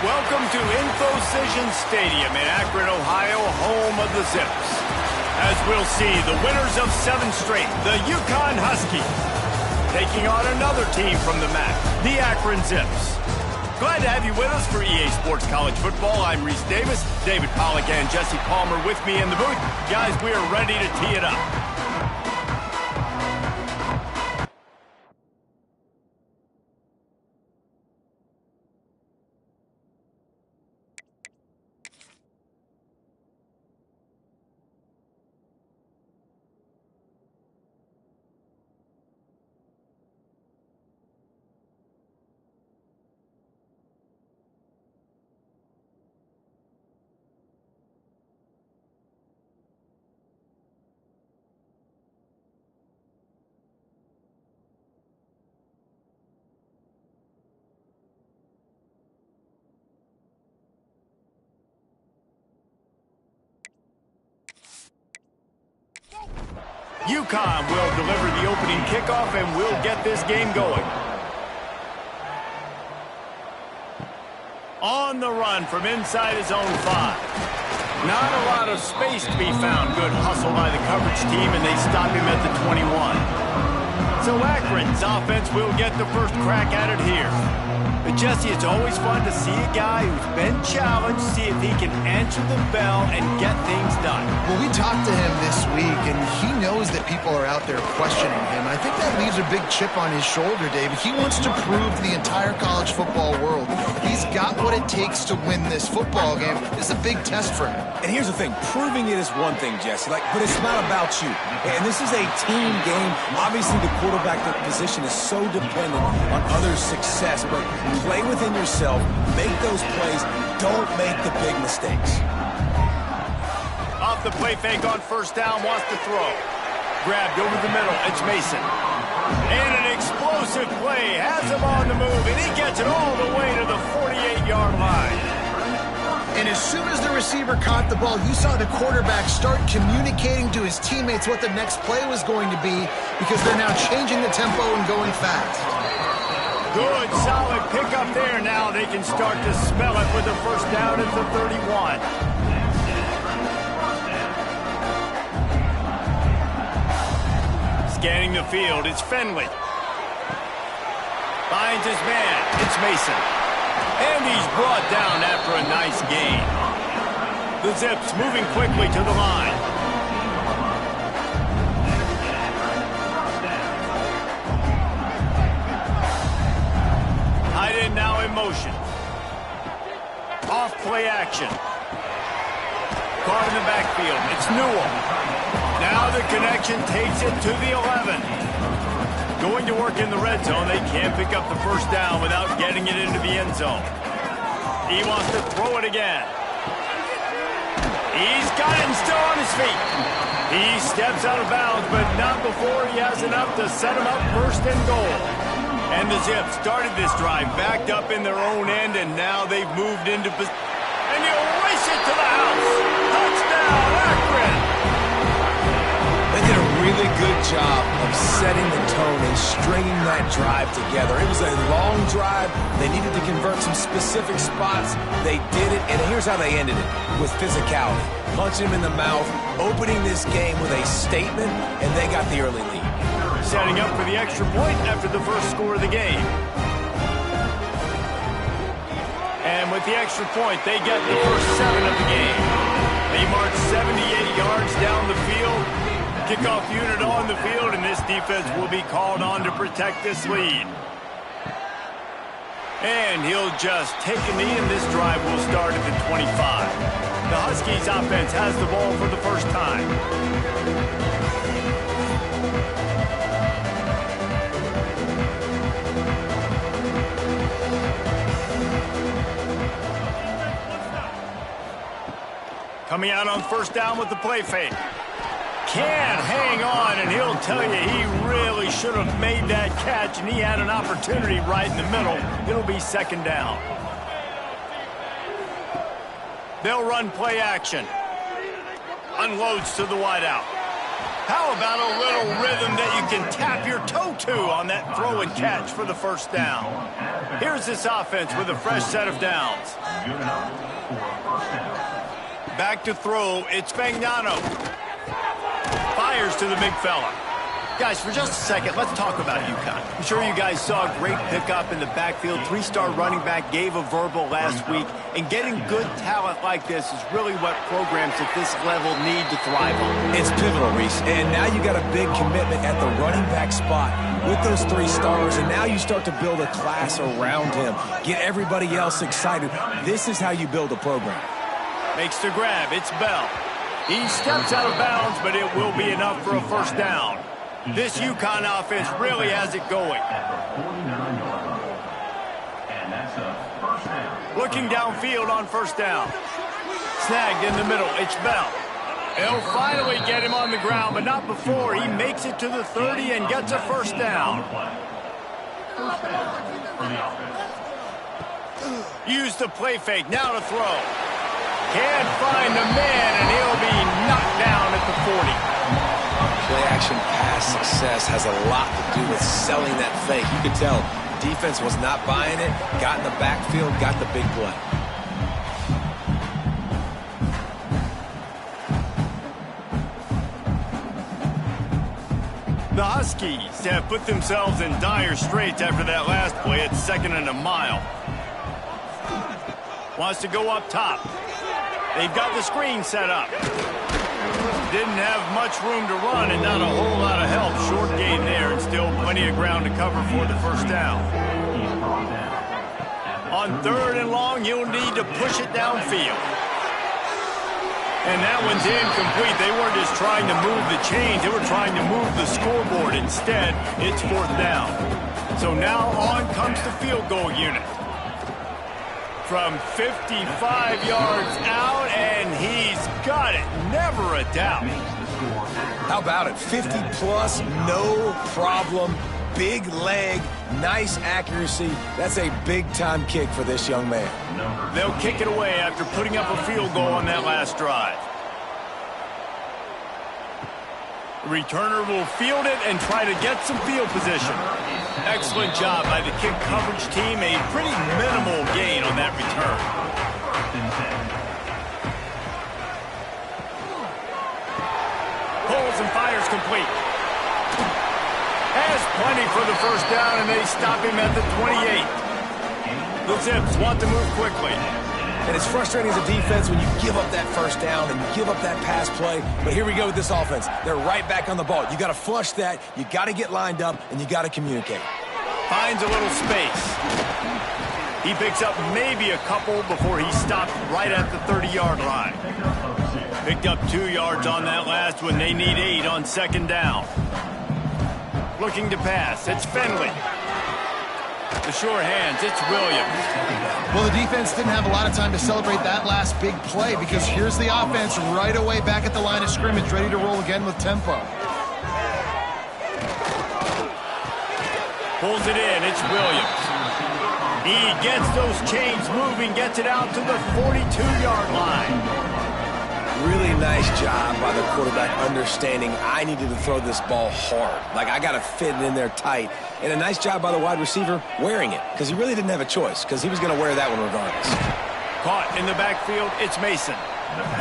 Welcome to Infocision Stadium in Akron, Ohio, home of the Zips. As we'll see, the winners of 7 straight, the UConn Huskies, taking on another team from the MAC, the Akron Zips. Glad to have you with us for EA Sports College Football. I'm Reese Davis, David Pollack and Jesse Palmer with me in the booth. Guys, we are ready to tee it up. UConn will deliver the opening kickoff and we'll get this game going. On the run from inside his own 5. Not a lot of space to be found. Good hustle by the coverage team, and they stop him at the 21. So Akron's offense will get the first crack at it here. But Jesse, it's always fun to see a guy who's been challenged, see if he can answer the bell and get things done. Well, we talked to him this week, and he knows that people are out there questioning him. I think that leaves a big chip on his shoulder, David. He wants to prove to the entire college football world he's got what it takes to win this football game. This is a big test for him. And here's the thing, proving it is one thing, Jesse, but it's not about you. And this is a team game. Obviously, the quarterback position is so dependent on others' success, but play within yourself, make those plays, don't make the big mistakes. Off the play fake on first down, wants to throw. Grabbed over the middle, it's Mason. And an explosive play, has him on the move, and he gets it all the way to the 48-yard line. And as soon as the receiver caught the ball, you saw the quarterback start communicating to his teammates what the next play was going to be because they're now changing the tempo and going fast. Good, solid pickup there. Now they can start to smell it with the first down at the 31. Scanning the field, it's Finley. Finds his man, it's Mason. And he's brought down after a nice gain. The Zips moving quickly to the line. Tight end now in motion. Off play action. Caught in the backfield. It's Newell. Now the connection takes it to the 11. Going to work in the red zone. They can't pick up the first down without getting it into the end zone. He wants to throw it again. He's got it and still on his feet. He steps out of bounds, but not before he has enough to set him up first and goal. And the Zips started this drive backed up in their own end, and now they've moved into position. And he'll race it to the house. Touchdown, Akron. They did a really good job of setting the tone and stringing that drive together. It was a long drive. They needed to convert some specific spots. They did it, and here's how they ended it, with physicality. Punch him in the mouth, opening this game with a statement, and they got the early lead. Setting up for the extra point after the first score of the game. And with the extra point, they get the first 7 of the game. They march 78 yards down the field. Kickoff unit on the field, and this defense will be called on to protect this lead. And he'll just take a knee, and this drive will start at the 25. The Huskies offense has the ball for the first time. Coming out on first down with the play fake. Can't hang on, and he'll tell you he really should have made that catch, and he had an opportunity right in the middle. It'll be second down. They'll run play action. Unloads to the wideout. How about a little rhythm that you can tap your toe to on that throw and catch for the first down? Here's this offense with a fresh set of downs. Back to throw, it's Fagnano. Fires to the big fella. Guys, for just a second, let's talk about UConn. I'm sure you guys saw a great pickup in the backfield. 3-star running back gave a verbal last week. And getting good talent like this is really what programs at this level need to thrive on. It's pivotal, Reese. And now you got a big commitment at the running back spot with those 3 stars. And now you start to build a class around him. Get everybody else excited. This is how you build a program. Makes the grab. It's Bell. He steps out of bounds, but it will be enough for a first down. This UConn offense really has it going. Looking downfield on first down. Snagged in the middle. It's Bell. He'll finally get him on the ground, but not before. He makes it to the 30 and gets a first down. Use the play fake. Now to throw. Can't find the man, and he'll be knocked down at the 40. Play-action pass success has a lot to do with selling that fake. You could tell defense was not buying it, got in the backfield, got the big play. The Huskies have put themselves in dire straits after that last play. It's 2nd and a mile. Wants to go up top. They've got the screen set up. Didn't have much room to run and not a whole lot of help. Short gain there and still plenty of ground to cover for the first down. On 3rd and long, you'll need to push it downfield. And that one's incomplete. They weren't just trying to move the chains. They were trying to move the scoreboard. Instead, it's 4th down. So now on comes the field goal unit. From 55 yards out, and he's got it. Never a doubt. How about it? 50-plus, no problem. Big leg, nice accuracy. That's a big-time kick for this young man. They'll kick it away after putting up a field goal on that last drive. The returner will field it and try to get some field position. Excellent job by the kick coverage team. A pretty minimal gain on that return. Pulls and fires complete. Has plenty for the first down, and they stop him at the 28. The Zips want to move quickly. And it's frustrating as a defense when you give up that first down and you give up that pass play. But here we go with this offense. They're right back on the ball. You got to flush that. You got to get lined up, and you got to communicate. Finds a little space. He picks up maybe a couple before he stopped right at the 30-yard line. Picked up 2 yards on that last one. They need 8 on 2nd down. Looking to pass. It's Finley. The sure hands, it's Williams. Well, the defense didn't have a lot of time to celebrate that last big play because here's the offense right away back at the line of scrimmage, ready to roll again with tempo. Pulls it in, it's Williams. He gets those chains moving, gets it out to the 42-yard line. Really nice job by the quarterback understanding I needed to throw this ball hard. Like, I got to fit it in there tight. And a nice job by the wide receiver wearing it because he really didn't have a choice because he was going to wear that one regardless. Caught in the backfield, it's Mason.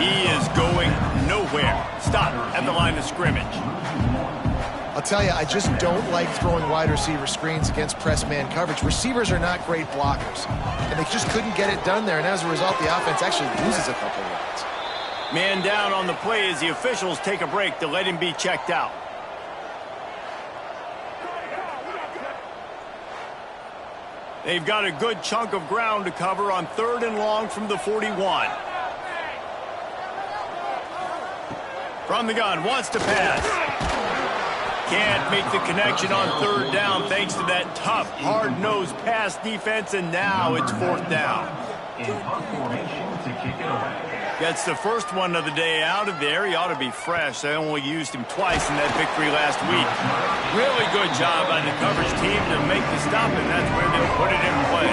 He is going nowhere. Stop at the line of scrimmage. I'll tell you, I just don't like throwing wide receiver screens against press man coverage. Receivers are not great blockers, and they just couldn't get it done there. And as a result, the offense actually loses a couple of yards. Man down on the play as the officials take a break to let him be checked out. They've got a good chunk of ground to cover on 3rd and long from the 41. From the gun, wants to pass. Can't make the connection on 3rd down thanks to that tough, hard-nosed pass defense, and now it's 4th down. Gets the first one of the day out of there. He ought to be fresh. They only used him twice in that victory last week. Really good job by the coverage team to make the stop, and that's where they'll put it in play.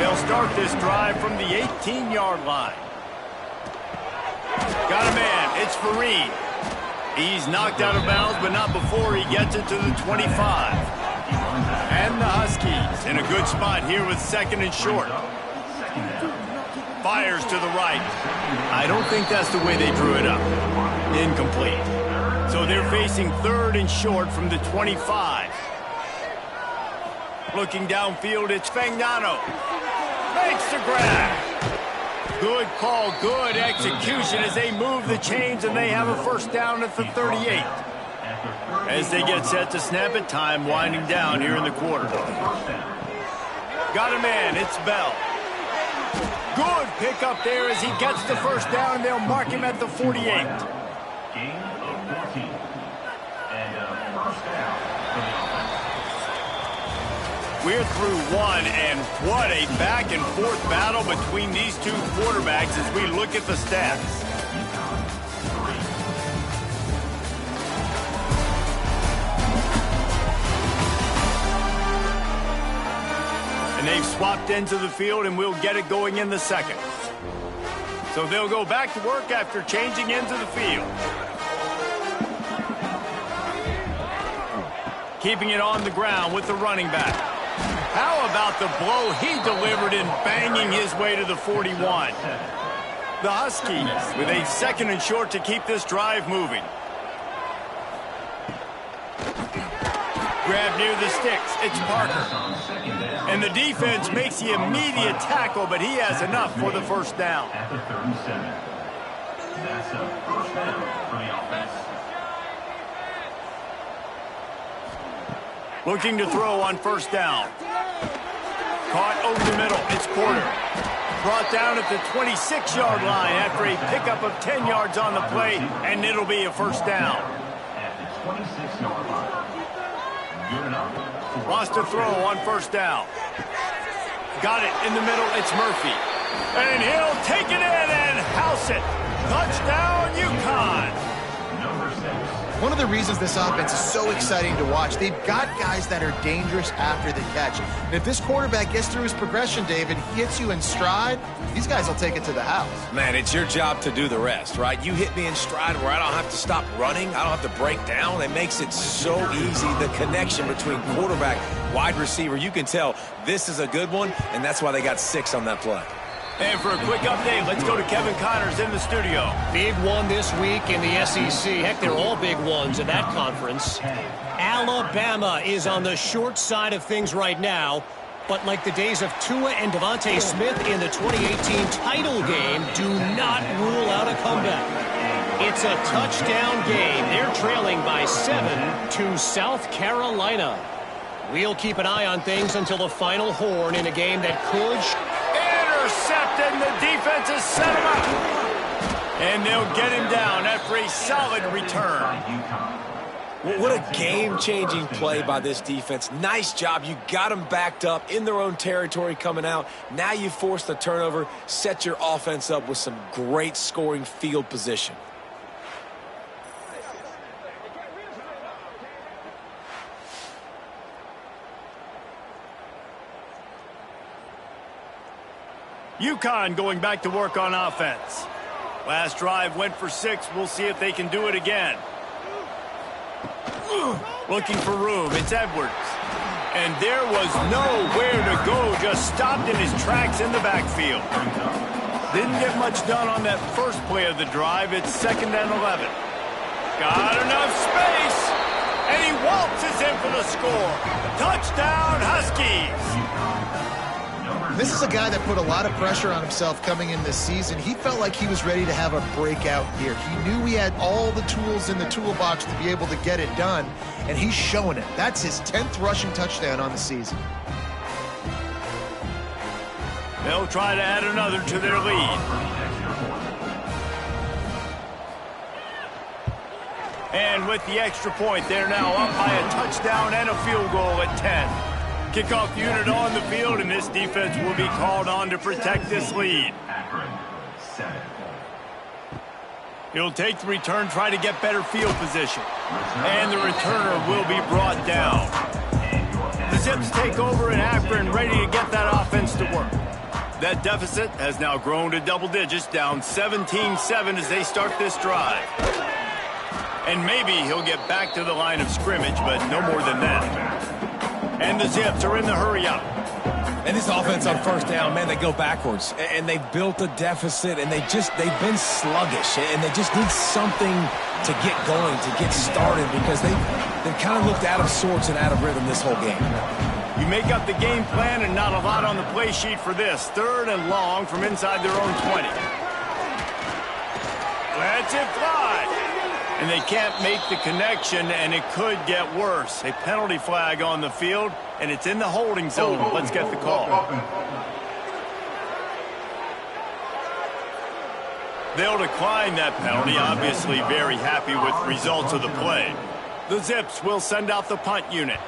They'll start this drive from the 18-yard line. Got a man. It's Fareed. He's knocked out of bounds, but not before he gets it to the 25. And the Huskies in a good spot here with 2nd and short. Fires to the right. I don't think that's the way they drew it up. Incomplete. So they're facing 3rd and short from the 25. Looking downfield, it's Fagnano. Makes the grab. Good call, good execution as they move the chains, and they have a 1st down at the 38. As they get set to snap it, time winding down here in the quarter. Got a man, it's Bell. Good pickup there as he gets the 1st down, and they'll mark him at the 48. Gain of 14. And 1st down for the offense. We're through one, and what a back-and-forth battle between these two quarterbacks as we look at the stats. And they've swapped into the field, and we'll get it going in the 2nd. So they'll go back to work after changing into the field. Keeping it on the ground with the running back. How about the blow he delivered in banging his way to the 41? The Huskies with a 2nd and short to keep this drive moving. Grab near the sticks. It's Parker. And the defense makes the immediate tackle, but he has enough for the 1st down. At the 37. That's a 1st down for the offense. Looking to throw on 1st down. Caught over the middle. It's Porter. Brought down at the 26-yard line after a pickup of 10 yards on the play, and it'll be a 1st down. At the 26-yard line. Good enough. Wants to throw on 1st down. Got it in the middle. It's Murphy. And he'll take it in and house it. Touchdown, UConn. Number 6. One of the reasons this offense is so exciting to watch, they've got guys that are dangerous after the catch. And if this quarterback gets through his progression, David, he hits you in stride, these guys will take it to the house. Man, it's your job to do the rest, right? You hit me in stride where I don't have to stop running. I don't have to break down. It makes it so easy. The connection between quarterback, wide receiver, you can tell this is a good one, and that's why they got 6 on that play. And for a quick update, let's go to Kevin Connors in the studio. Big one this week in the SEC. Heck, they're all big ones in that conference. Alabama is on the short side of things right now. But like the days of Tua and Devontae Smith in the 2018 title game, do not rule out a comeback. It's a touchdown game. They're trailing by 7 to South Carolina. We'll keep an eye on things until the final horn in a game that could... Intercepted, and the defense has set him up. And they'll get him down after a solid return. What a game-changing play by this defense. Nice job. You got them backed up in their own territory coming out. Now you force the turnover, set your offense up with some great scoring field position. UConn going back to work on offense. Last drive went for 6. We'll see if they can do it again. Looking for room. It's Edwards. And there was nowhere to go. Just stopped in his tracks in the backfield. Didn't get much done on that first play of the drive. It's 2nd and 11. Got enough space. And he waltzes in for the score. Touchdown, Huskies. This is a guy that put a lot of pressure on himself coming in this season. He felt like he was ready to have a breakout year. He knew he had all the tools in the toolbox to be able to get it done, and he's showing it. That's his 10th rushing touchdown on the season. They'll try to add another to their lead. And with the extra point, they're now up by a touchdown and a field goal at 10. Kickoff unit on the field, and this defense will be called on to protect this lead. He'll take the return, try to get better field position. And the returner will be brought down. The Zips take over in Akron, ready to get that offense to work. That deficit has now grown to double digits, down 17-7 as they start this drive. And maybe he'll get back to the line of scrimmage, but no more than that. And the Zips are in the hurry-up. And this offense on first down, man, they go backwards. And they've built a deficit, and they've been sluggish. And they just need something to get going, to get started, because they've kind of looked out of sorts and out of rhythm this whole game. You make up the game plan and not a lot on the play sheet for this. 3rd and long from inside their own 20. Lets it fly. And they can't make the connection, and it could get worse. A penalty flag on the field, and it's in the holding zone. Let's get the call. They'll decline that penalty, obviously very happy with results of the play. The Zips will send out the punt unit.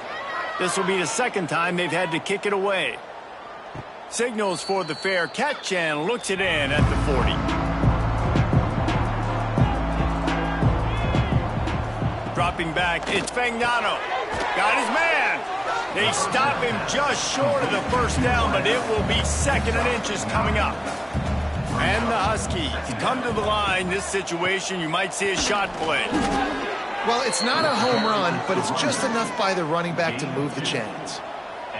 This will be the 2nd time they've had to kick it away. Signals for the fair catch and looks it in at the 40. Dropping back, it's Fagnano. Got his man. They stop him just short of the first down, but it will be 2nd and inches coming up. And the Huskies come to the line. This situation, you might see a shot play. Well, it's not a home run, but it's just enough by the running back to move the chains.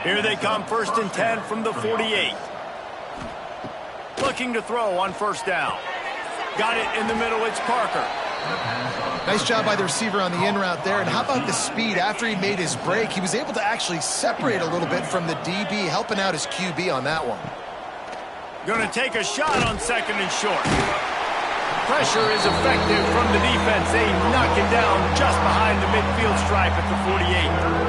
Here they come, 1st and 10 from the 48. Looking to throw on first down. Got it in the middle, it's Parker. Nice job by the receiver on the in route there. And how about the speed? After he made his break, he was able to actually separate a little bit from the DB, helping out his QB on that one. Going to take a shot on 2nd and short. Pressure is effective from the defense. They knock him down just behind the midfield stripe at the 48.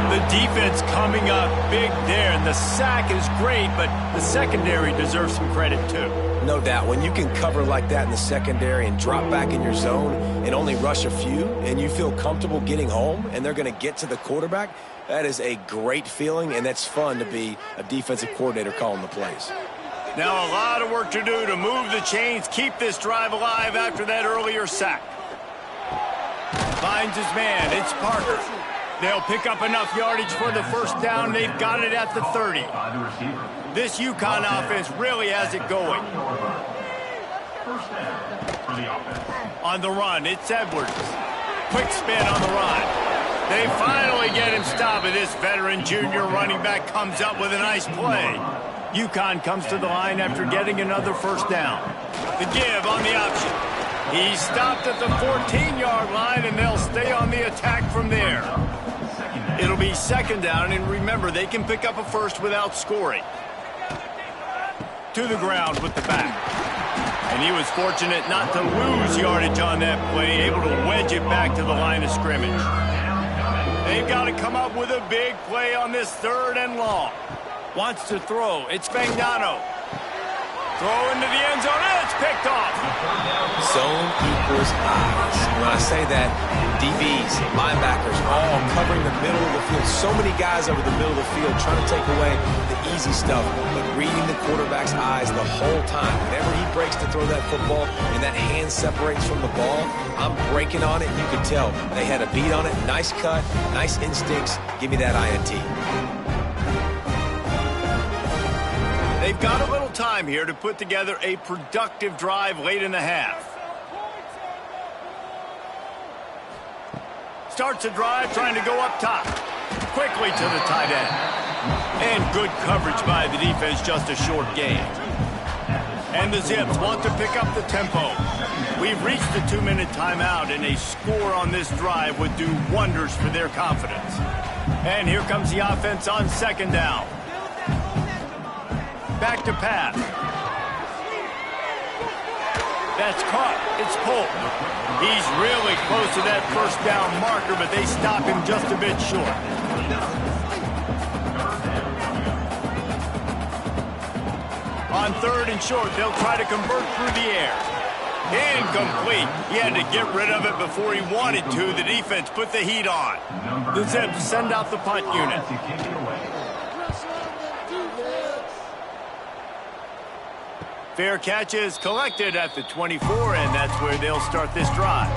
The defense coming up big there, and the sack is great, but the secondary deserves some credit too. No doubt. When you can cover like that in the secondary and drop back in your zone and only rush a few, and you feel comfortable getting home, and they're going to get to the quarterback, that is a great feeling, and that's fun to be a defensive coordinator calling the plays. Now a lot of work to do to move the chains, keep this drive alive after that earlier sack. Finds his man, it's Parker. They'll pick up enough yardage for the first down. They've got it at the 30. This UConn offense really has it going. First down for the offense. On the run, it's Edwards. Quick spin on the run. They finally get him stopped, and this veteran junior running back comes up with a nice play. UConn comes to the line after getting another first down. The give on the option. He stopped at the 14-yard line, and they'll stay on the attack from there. It'll be 2nd down, and remember, they can pick up a first without scoring. To the ground with the back. And he was fortunate not to lose yardage on that play, able to wedge it back to the line of scrimmage. They've got to come up with a big play on this 3rd and long. Wants to throw. It's Fagnano. Throw into the end zone, and it's picked off. Zone equals eyes. When I say that, DBs, linebackers, all covering the middle of the field. So many guys over the middle of the field trying to take away the easy stuff, but reading the quarterback's eyes the whole time. Whenever he breaks to throw that football and that hand separates from the ball, I'm breaking on it. You can tell they had a beat on it. Nice cut, nice instincts. Give me that INT. They've got a little time here to put together a productive drive late in the half. Starts a drive trying to go up top. Quickly to the tight end. And good coverage by the defense, just a short gain. And the Zips want to pick up the tempo. We've reached the 2-minute timeout, and a score on this drive would do wonders for their confidence. And here comes the offense on 2nd down. Back to pass. That's caught. It's Polk. He's really close to that first down marker, but they stop him just a bit short. On 3rd and short, they'll try to convert through the air. Incomplete. He had to get rid of it before he wanted to. The defense put the heat on. The Zips send out the punt unit. Fair catch is collected at the 24, and that's where they'll start this drive.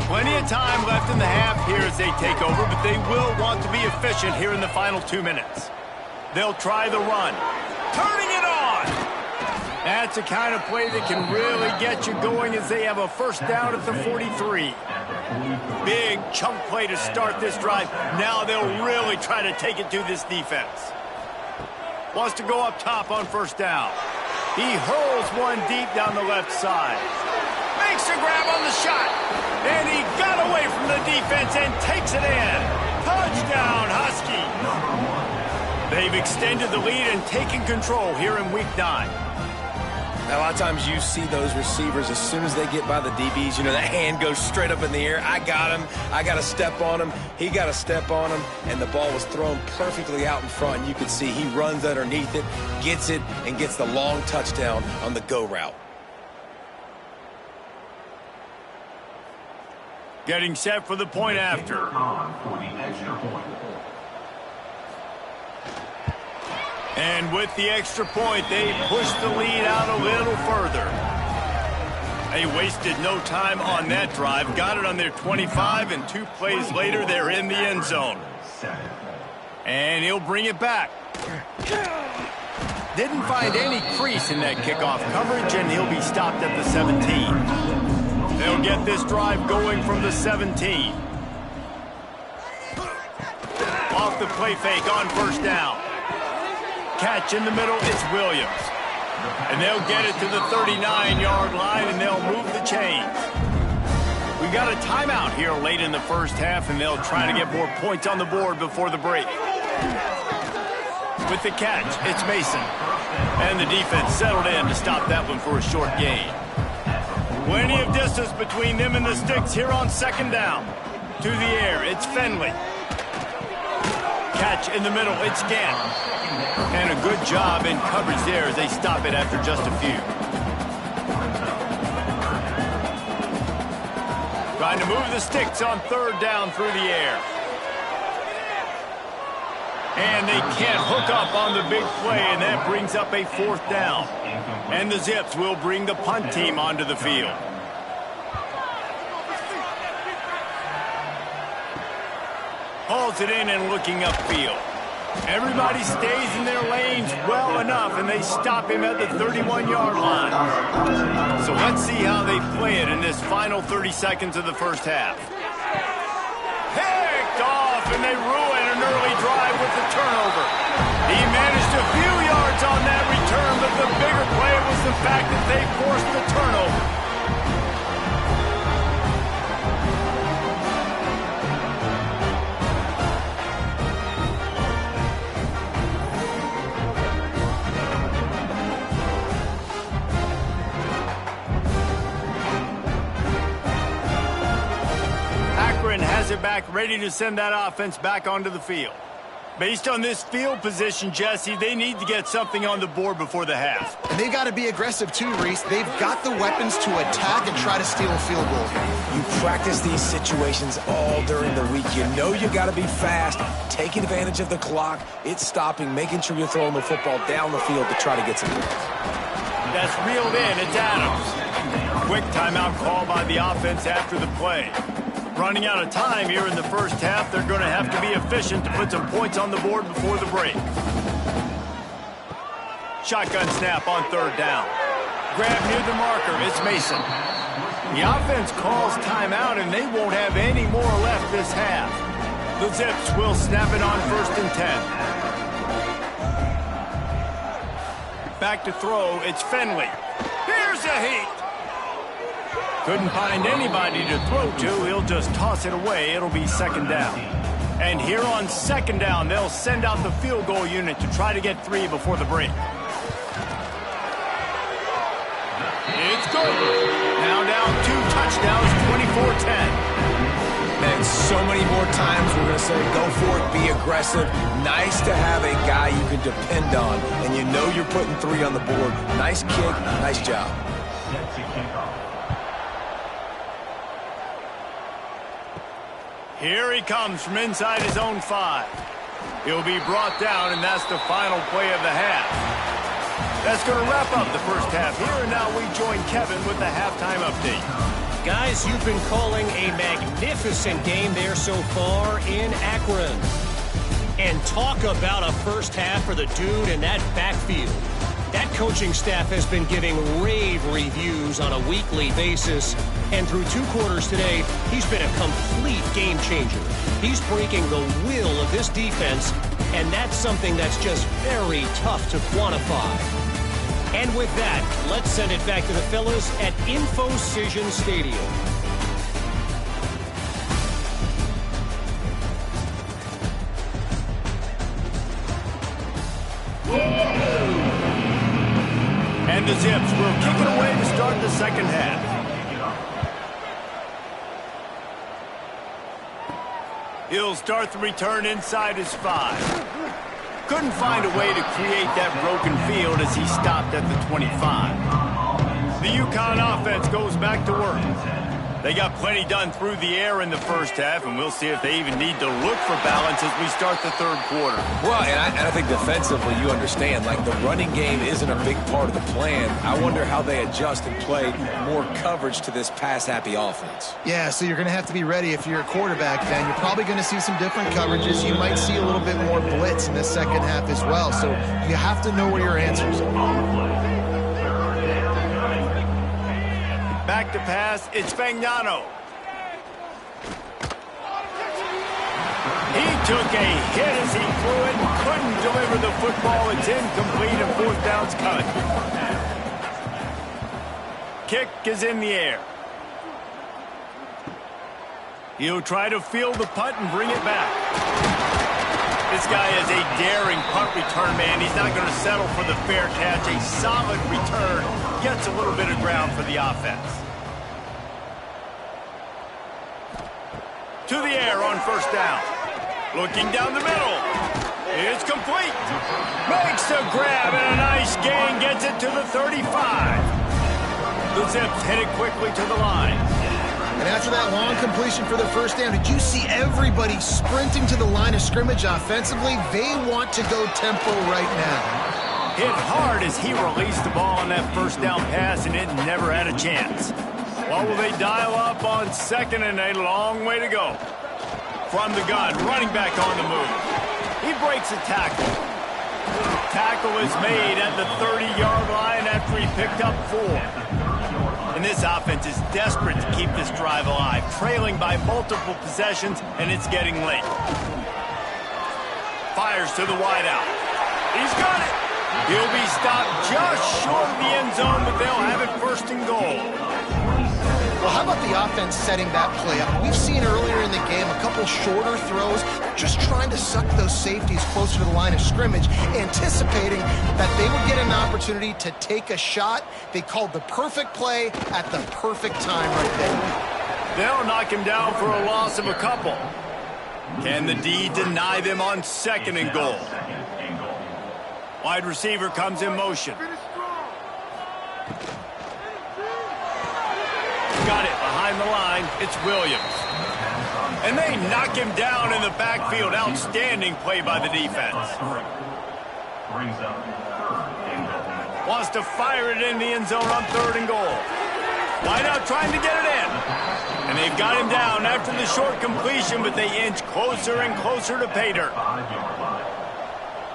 Plenty of time left in the half here as they take over, but they will want to be efficient here in the final 2 minutes. They'll try the run. Turning it on! That's the kind of play that can really get you going as they have a first down at the 43. Big chunk play to start this drive. Now they'll really try to take it to this defense. Wants to go up top on first down. He hurls one deep down the left side. Makes a grab on the shot. And he got away from the defense and takes it in. Touchdown, Husky. They've extended the lead and taken control here in Week 9. Now, a lot of times you see those receivers, as soon as they get by the DBs, you know, that hand goes straight up in the air. I got him. I got to step on him. He got to step on him. And the ball was thrown perfectly out in front. And you can see he runs underneath it, gets it, and gets the long touchdown on the go route. Getting set for the point after. For the extra point. And with the extra point, they push the lead out a little further. They wasted no time on that drive. Got it on their 25, and 2 plays later, they're in the end zone. And he'll bring it back. Didn't find any crease in that kickoff coverage, and he'll be stopped at the 17. They'll get this drive going from the 17. Off the play fake on first down. Catch in the middle, it's Williams. And they'll get it to the 39-yard line, and they'll move the chains. We got a timeout here late in the first half, and they'll try to get more points on the board before the break. With the catch, it's Mason. And the defense settled in to stop that one for a short gain. Plenty of distance between them and the sticks here on second down. To the air, it's Finley. Catch in the middle, it's Gant. And a good job in coverage there as they stop it after just a few. Trying to move the sticks on third down through the air. And they can't hook up on the big play, and that brings up a fourth down. And the Zips will bring the punt team onto the field. Hauls it in and looking upfield. Everybody stays in their lanes well enough, and they stop him at the 31-yard line. So let's see how they play it in this final 30 seconds of the first half. Picked off, and they ruin an early drive with the turnover. He managed a few yards on that return, but the bigger play was the fact that they forced the turnover. Has it back, ready to send that offense back onto the field. Based on this field position, Jesse, they need to get something on the board before the half. And they've got to be aggressive too, Reese. They've got the weapons to attack and try to steal a field goal. You practice these situations all during the week. You know you got to be fast, taking advantage of the clock. It's stopping, making sure you're throwing the football down the field to try to get some yards. That's reeled in. It's Adams. Quick timeout call by the offense after the play. Running out of time here in the first half, they're going to have to be efficient to put some points on the board before the break. Shotgun snap on third down. Grab near the marker, it's Mason. The offense calls timeout, and they won't have any more left this half. The Zips will snap it on first and 10. Back to throw, it's Finley. Here's a heat. Couldn't find anybody to throw to. He'll just toss it away. It'll be second down. And here on second down, they'll send out the field goal unit to try to get 3 before the break. It's good. Now down 2 touchdowns, 24-10. And so many more times we're going to say go for it, be aggressive. Nice to have a guy you can depend on, and you know you're putting 3 on the board. Nice kick, nice job. Here he comes from inside his own 5. He'll be brought down, and that's the final play of the half. That's going to wrap up the first half here, and now we join Kevin with the halftime update. Guys, you've been calling a magnificent game there so far in Akron. And talk about a first half for the dude in that backfield. That coaching staff has been giving rave reviews on a weekly basis. And through 2 quarters today, he's been a complete game changer. He's breaking the will of this defense, and that's something that's just very tough to quantify. And with that, let's send it back to the fellas at InfoCision Stadium. And the Zips will kick it away to start the second half. He'll start the return inside his 5. Couldn't find a way to create that broken field as he stopped at the 25. The UConn offense goes back to work. They got plenty done through the air in the first half, and we'll see if they even need to look for balance as we start the third quarter. Well, and I think defensively, you understand, like the running game isn't a big part of the plan. I wonder how they adjust and play more coverage to this pass-happy offense. Yeah, so you're going to have to be ready if you're a quarterback, then. You're probably going to see some different coverages. You might see a little bit more blitz in the second half as well, so you have to know where your answers are. Back to pass, it's Fagnano. He took a hit as he threw it, couldn't deliver the football. It's incomplete and 4th down's cut. Kick is in the air. He'll try to field the punt and bring it back. This guy is a daring punt return man. He's not going to settle for the fair catch. A solid return gets a little bit of ground for the offense. To the air on 1st down. Looking down the middle. It's complete. Makes a grab and a nice gain. Gets it to the 35. The Zips headed quickly to the line. And after that long completion for the 1st down, did you see everybody sprinting to the line of scrimmage offensively? They want to go tempo right now. Hit hard as he released the ball on that 1st down pass, and it never had a chance. What will they dial up on 2nd and a long way to go? From the gun, running back on the move. He breaks a tackle. Tackle is made at the 30-yard line after he picked up 4. And this offense is desperate to keep this drive alive, trailing by multiple possessions, and it's getting late. Fires to the wideout. He's got it. He'll be stopped just short of the end zone, but they'll have it 1st and goal. Well, how about the offense setting that play up? We've seen earlier in the game a couple shorter throws, just trying to suck those safeties closer to the line of scrimmage, anticipating that they would get an opportunity to take a shot. They called the perfect play at the perfect time right there. They'll knock him down for a loss of a couple. Can the D deny them on 2nd and goal? Wide receiver comes in motion. Got it behind the line. It's Williams. And they knock him down in the backfield. Outstanding play by the defense. Wants to fire it in the end zone on 3rd and goal. Wideout trying to get it in. And they've got him down after the short completion, but they inch closer and closer to pay dirt.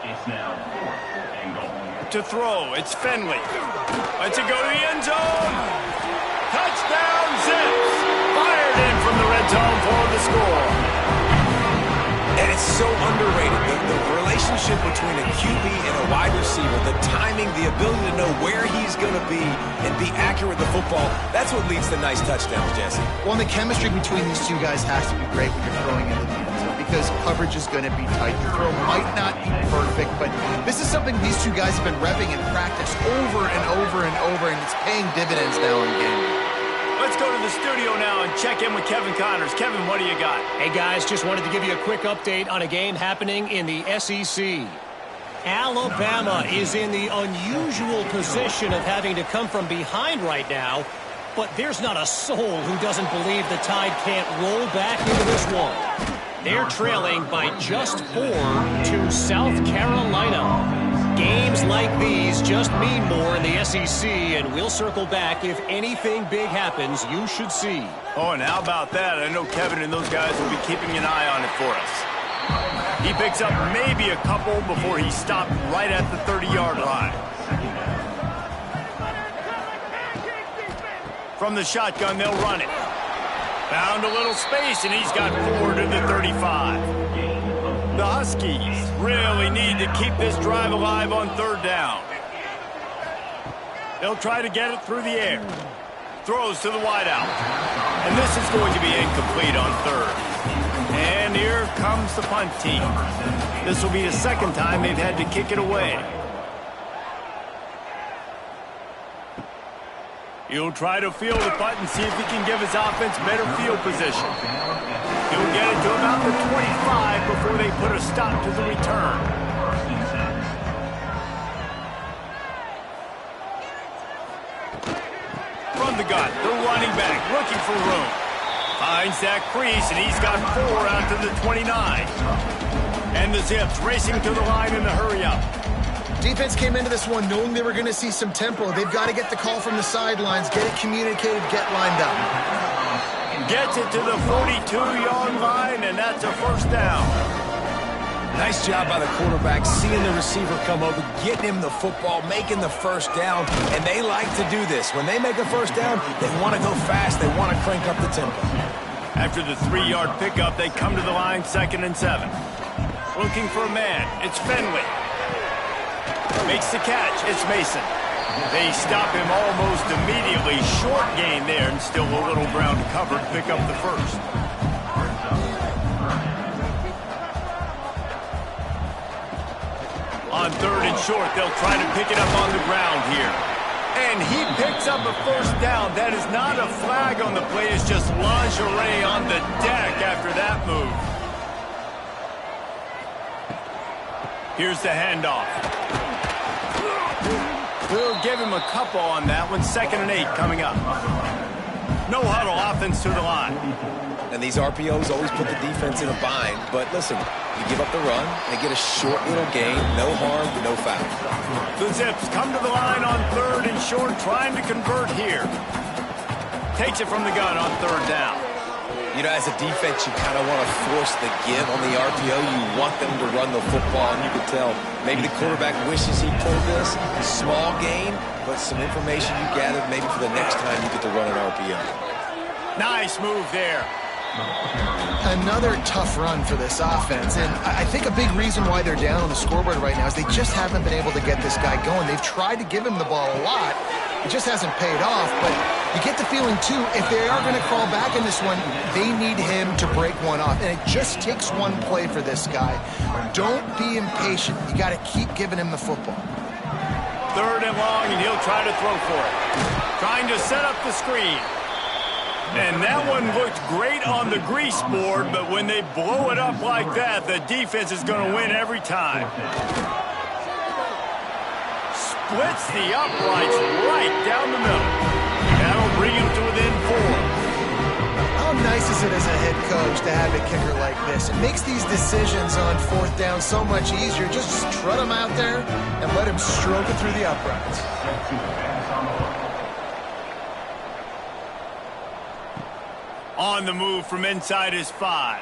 It's now 4th and goal. To throw, it's Finley. Lets it go to the end zone. Touchdown, Zips! Fired in from the red zone for the score. And it's so underrated. The relationship between a QB and a wide receiver, the timing, the ability to know where he's going to be and be accurate with the football, that's what leads to nice touchdowns, Jesse. Well, and the chemistry between these two guys has to be great when you're throwing into the end zone because coverage is going to be tight. The throw might not be perfect, but this is something these two guys have been repping in practice over and over and over, and it's paying dividends now in game. Let's go to the studio now and check in with Kevin Connors. Kevin, what do you got? Hey, guys, just wanted to give you a quick update on a game happening in the SEC. Alabama is in the unusual position of having to come from behind right now, but there's not a soul who doesn't believe the Tide can't roll back into this one. They're trailing by just 4 to South Carolina. Games like these just mean more in the SEC, and we'll circle back if anything big happens you should see. Oh, and how about that? I know Kevin and those guys will be keeping an eye on it for us. He picks up maybe a couple before he stopped right at the 30-yard line. From the shotgun, they'll run it. Found a little space, and he's got 4 to the 35. The Huskies really need to keep this drive alive on 3rd down. They'll try to get it through the air. Throws to the wideout. And this is going to be incomplete on 3rd. And here comes the punt team. This will be the 2nd time they've had to kick it away. He'll try to field the punt and see if he can give his offense better field position. He'll get it to about the 25 before they put a stop to the return. From the gun, the running back looking for room. Finds that crease, and he's got 4 out to the 29. And the Zips racing to the line in the hurry-up. Defense came into this one knowing they were going to see some tempo. They've got to get the call from the sidelines, get it communicated, get lined up. Gets it to the 42-yard line, and that's a 1st down. Nice job by the quarterback, seeing the receiver come over, getting him the football, making the 1st down, and they like to do this. When they make a 1st down, they want to go fast, they want to crank up the tempo. After the 3-yard pickup, they come to the line 2nd and 7. Looking for a man, it's Finley. Makes the catch, it's Mason. They stop him almost immediately. Short gain there, and still a little ground covered. Pick up the 1st. On 3rd and short, they'll try to pick it up on the ground here. And he picks up a 1st down. That is not a flag on the play. It's just lingerie on the deck after that move. Here's the handoff. We'll give him a couple on that one. 2nd and 8 coming up. No huddle offense to the line. And these RPOs always put the defense in a bind. But listen, you give up the run, they get a short little gain, no harm, no foul. The Zips come to the line on 3rd and short, trying to convert here. Takes it from the gun on 3rd down. You know, as a defense, you kind of want to force the give on the RPO. You want them to run the football, and you can tell maybe the quarterback wishes he pulled this. Small gain, but some information you gathered maybe for the next time you get to run an RPO. Nice move there. Another tough run for this offense, and I think a big reason why they're down on the scoreboard right now is they just haven't been able to get this guy going. They've tried to give him the ball a lot. It just hasn't paid off, but you get the feeling, too, if they are going to crawl back in this one, they need him to break one off, and it just takes one play for this guy. Don't be impatient. You got to keep giving him the football. 3rd and long, and he'll try to throw for it. Trying to set up the screen. And that one looked great on the grease board, but when they blow it up like that, the defense is going to win every time. Splits the uprights right down the middle. That'll bring him to within 4. How nice is it as a head coach to have a kicker like this? It makes these decisions on 4th down so much easier. Just strut him out there and let him stroke it through the uprights. On the move from inside his 5.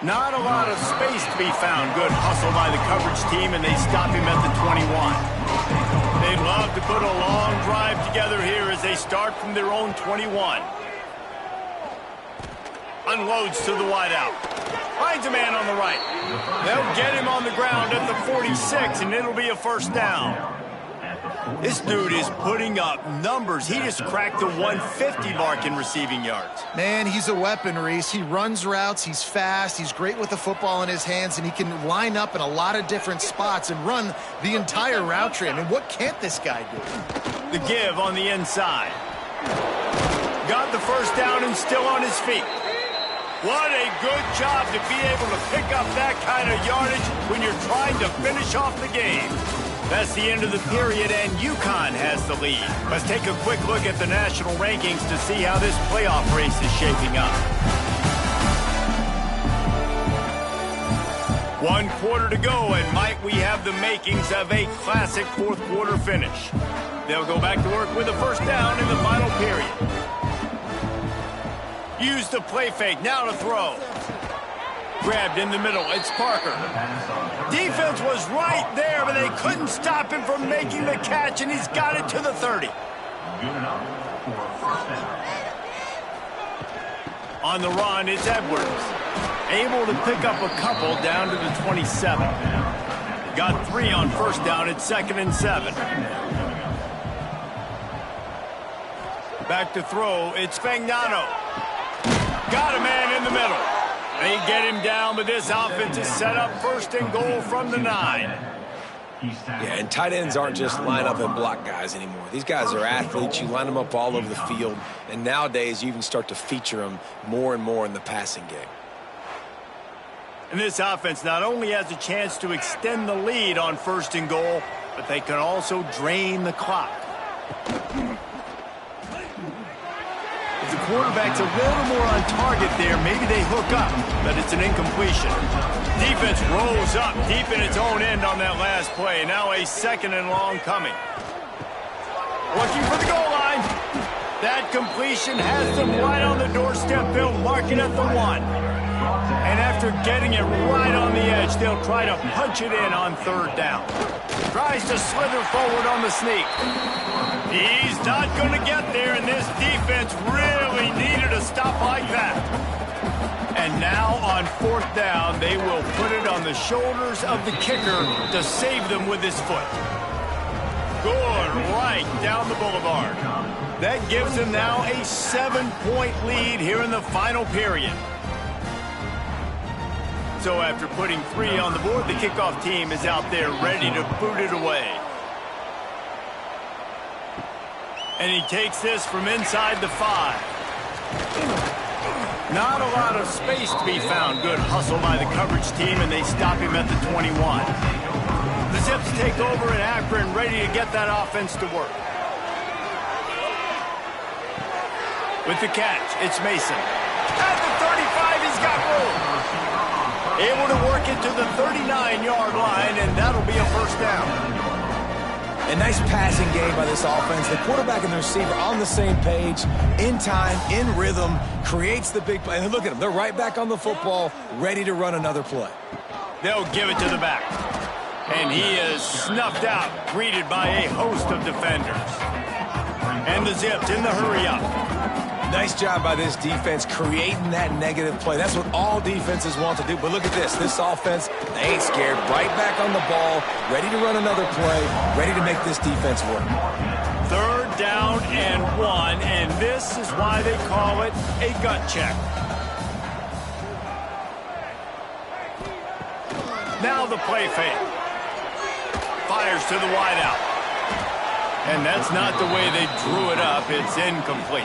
Not a lot of space to be found. Good hustle by the coverage team, and they stop him at the 21. They'd love to put a long drive together here as they start from their own 21. Unloads to the wideout. Finds a man on the right. They'll get him on the ground at the 46, and it'll be a 1st down. This dude is putting up numbers. He just cracked the 150 mark in receiving yards. Man, he's a weapon, Reese. He runs routes, he's fast, he's great with the football in his hands, and he can line up in a lot of different spots and run the entire route tree. I mean, what can't this guy do? The give on the inside. Got the 1st down and still on his feet. What a good job to be able to pick up that kind of yardage when you're trying to finish off the game. That's the end of the period, and UConn has the lead. Let's take a quick look at the national rankings to see how this playoff race is shaping up. 1 quarter to go, and might we have the makings of a classic 4th quarter finish. They'll go back to work with a 1st down in the final period. Use the play fake, now to throw. Grabbed in the middle, it's Parker. Defense was right there, but they couldn't stop him from making the catch, and he's got it to the 30. for first down. On the run, it's Edwards. Able to pick up a couple down to the 27. Got 3 on first down at 2nd and 7. Back to throw, it's Fagnano. Got a man in the middle. They get him down, but this offense is set up 1st and goal from the 9. Yeah, and tight ends aren't just line up and block guys anymore. These guys are athletes. You line them up all over the field, and nowadays you even start to feature them more and more in the passing game. And this offense not only has a chance to extend the lead on 1st and goal, but they can also drain the clock. If the quarterback's a little more on target there, maybe they hook up, but it's an incompletion. Defense rolls up deep in its own end on that last play. Now a 2nd and long coming. Looking for the goal line. That completion has them right on the doorstep. They'll mark it at the 1. And after getting it right on the edge, they'll try to punch it in on 3rd down. Tries to slither forward on the sneak. He's not going to get there, and this defense really needed a stop like that. And now on 4th down, they will put it on the shoulders of the kicker to save them with his foot. Good right down the boulevard. That gives them now a 7-point lead here in the final period. So after putting 3 on the board, the kickoff team is out there ready to boot it away. And he takes this from inside the 5. Not a lot of space to be found. Good hustle by the coverage team, and they stop him at the 21. The Zips take over in Akron, ready to get that offense to work. With the catch, it's Mason. At the 35, he's got room. Able to work it to the 39-yard line, and that'll be a 1st down. A nice passing game by this offense. The quarterback and the receiver on the same page, in time, in rhythm, creates the big play. And look at them. They're right back on the football, ready to run another play. They'll give it to the back. And he is snuffed out, greeted by a host of defenders. And the Zips in the hurry-up. Nice job by this defense creating that negative play. That's what all defenses want to do. But look at this. This offense, they ain't scared. Right back on the ball, ready to run another play, ready to make this defense work. 3rd down and 1, and this is why they call it a gut check. Now the play fake. Fires to the wideout. And that's not the way they drew it up. It's incomplete.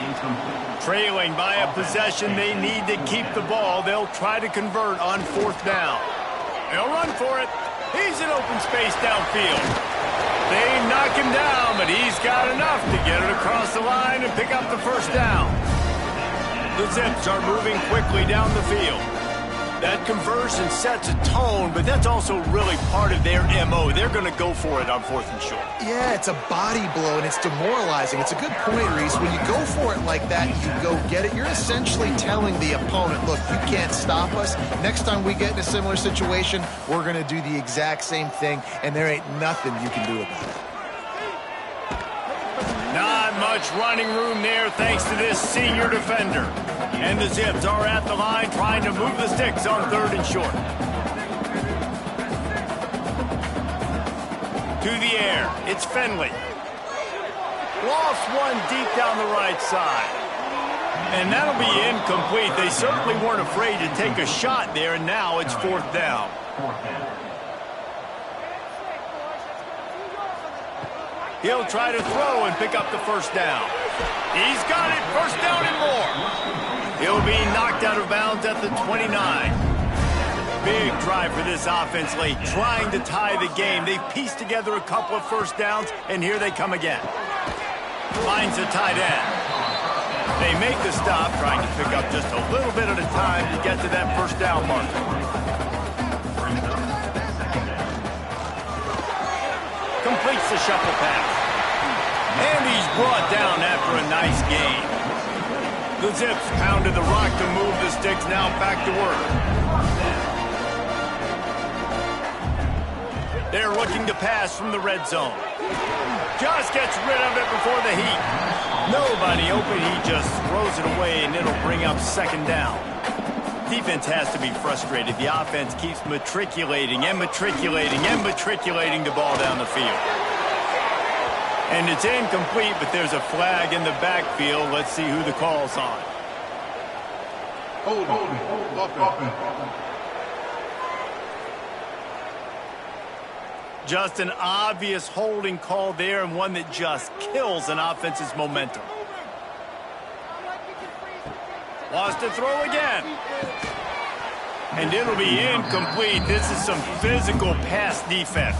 Trailing by a possession, they need to keep the ball. They'll try to convert on 4th down. They'll run for it. He's in open space downfield. They knock him down, but he's got enough to get it across the line and pick up the 1st down. The Zips are moving quickly down the field. That conversion sets a tone, but that's also really part of their MO. They're going to go for it on 4th and short. Yeah, it's a body blow, and it's demoralizing. It's a good point, Reese. When you go for it like that, you go get it. You're essentially telling the opponent, look, you can't stop us. Next time we get in a similar situation, we're going to do the exact same thing, and there ain't nothing you can do about it. Not much running room there thanks to this senior defender. And the Zips are at the line trying to move the sticks on 3rd and short. To the air, it's Finley. Lost one deep down the right side. And that'll be incomplete. They certainly weren't afraid to take a shot there, and now it's 4th down. He'll try to throw and pick up the 1st down. He's got it, 1st down and more. He'll be knocked out of bounds at the 29. Big drive for this offense late, trying to tie the game. They pieced together a couple of 1st downs, and here they come again. Finds a tight end. They make the stop, trying to pick up just a little bit at a time to get to that 1st down mark. Completes the shuffle pass. And he's brought down after a nice gain. The Zips pounded the rock to move the sticks, now back to work. They're looking to pass from the red zone. Just gets rid of it before the heat. Nobody open. He just throws it away, and it'll bring up second down. Defense has to be frustrated. The offense keeps matriculating and matriculating and matriculating the ball down the field. And it's incomplete, but there's a flag in the backfield. Let's see who the call's on. Just an obvious holding call there, and one that just kills an offense's momentum. Wants to throw again. And it'll be incomplete. This is some physical pass defense.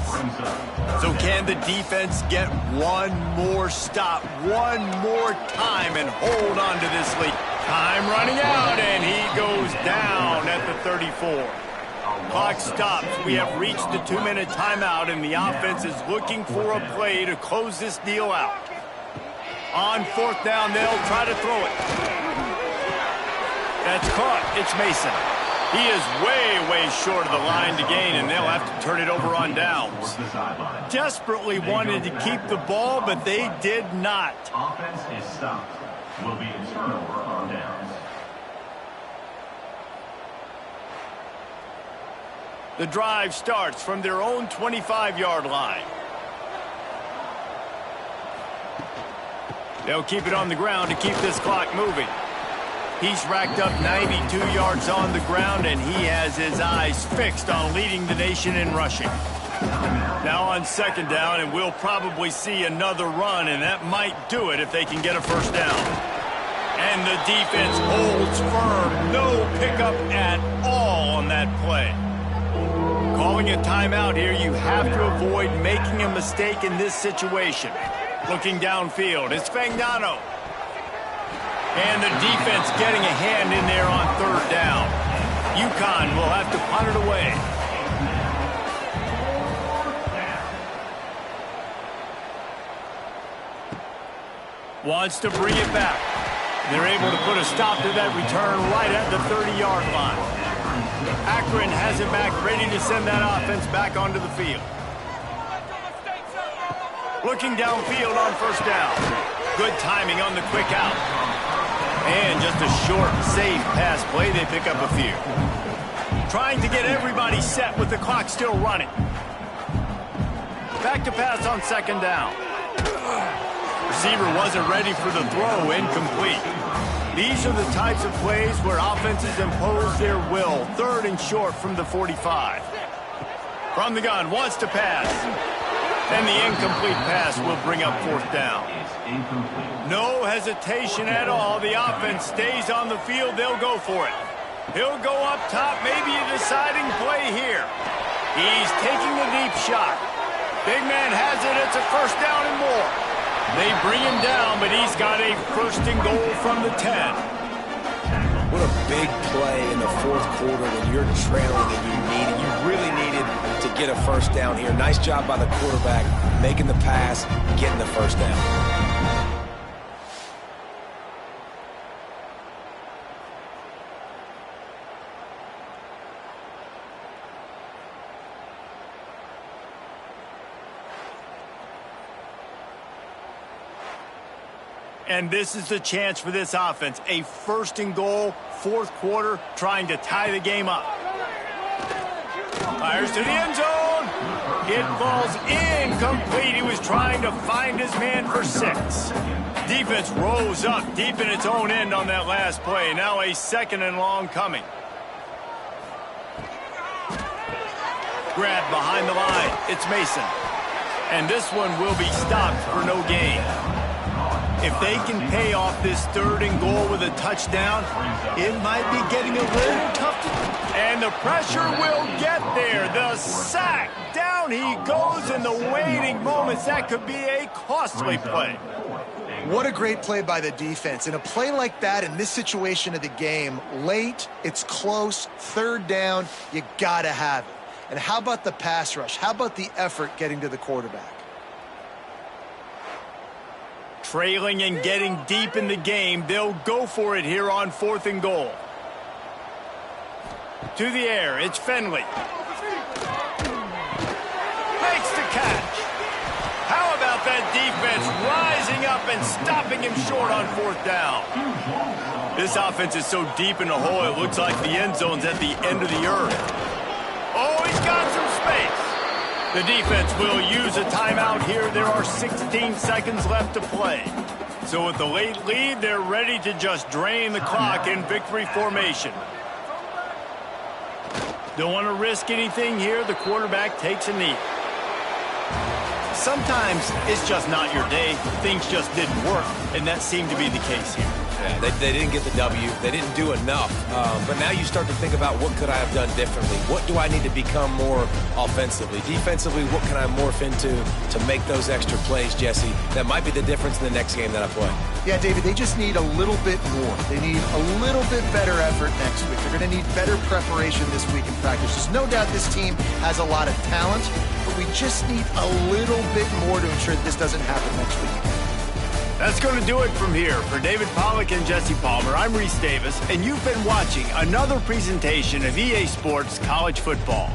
So can the defense get one more stop, one more time, and hold on to this lead? Time running out, and he goes down at the 34. Clock stops. We have reached the 2-minute timeout, and the offense is looking for a play to close this deal out. On fourth down, they'll try to throw it. That's caught. It's Mason. He is way short of the line to gain, and they'll have to turn it over on downs. Desperately wanted to keep the ball, but they did not. Offense is stopped. Will be a turnover on downs. The drive starts from their own 25-yard line. They'll keep it on the ground to keep this clock moving. He's racked up 92 yards on the ground, and he has his eyes fixed on leading the nation in rushing. Now on second down, and we'll probably see another run, and that might do it if they can get a first down. And the defense holds firm. No pickup at all on that play. Calling a timeout here, you have to avoid making a mistake in this situation. Looking downfield, it's Fagnano. And the defense getting a hand in there on third down. UConn will have to punt it away. Wants to bring it back. They're able to put a stop to that return right at the 30-yard line. Akron has it back, ready to send that offense back onto the field. Looking downfield on first down. Good timing on the quick out. And just a short, safe pass play. They pick up a few. Trying to get everybody set with the clock still running. Back to pass on second down. Receiver wasn't ready for the throw. Incomplete. These are the types of plays where offenses impose their will. Third and short from the 45. From the gun, wants to pass. And the incomplete pass will bring up fourth down. No hesitation at all. The offense stays on the field. They'll go for it. He'll go up top. Maybe a deciding play here. He's taking the deep shot. Big man has it. It's a first down and more. They bring him down, but he's got a first and goal from the 10. What a big play in the fourth quarter when you're trailing and you really needed to get a first down here. Nice job by the quarterback, making the pass, getting the first down. And this is the chance for this offense. A first and goal, fourth quarter, trying to tie the game up. Fires to the end zone. It falls incomplete. He was trying to find his man for 6. Defense rose up deep in its own end on that last play. Now a second and long coming. Grab behind the line. It's Mason. And this one will be stopped for no gain. If they can pay off this third and goal with a touchdown, it might be getting a little tough to... And the pressure will get there. The sack. Down he goes in the waiting moments. That could be a costly play. What a great play by the defense. In a play like that, in this situation of the game, late, it's close, third down, you gotta have it. And how about the pass rush? How about the effort getting to the quarterback? Trailing and getting deep in the game, they'll go for it here on fourth and goal. To the air, it's Finley. Makes the catch. How about that defense rising up defense stopping him short on 4th down. This offense is so deep in the hole, it looks like the end zone's at the end of the earth. Oh, he's got some space. The defense will use a timeout here. There are 16 seconds left to play. So with the late lead, they're ready to just drain the clock in victory formation. Don't want to risk anything here. The quarterback takes a knee. Sometimes it's just not your day. Things just didn't work, and that seemed to be the case here. Yeah, they didn't get the W. They didn't do enough. But now you start to think about what could I have done differently? What do I need to become more offensively? Defensively, what can I morph into to make those extra plays, Jesse? That might be the difference in the next game that I play. Yeah, David, they just need a little bit more. They need a little bit better effort next week. They're going to need better preparation this week in practice. There's no doubt this team has a lot of talent, but we just need a little bit more to ensure that this doesn't happen next week. That's going to do it from here. For David Pollack and Jesse Palmer, I'm Reese Davis, and you've been watching another presentation of EA Sports College Football.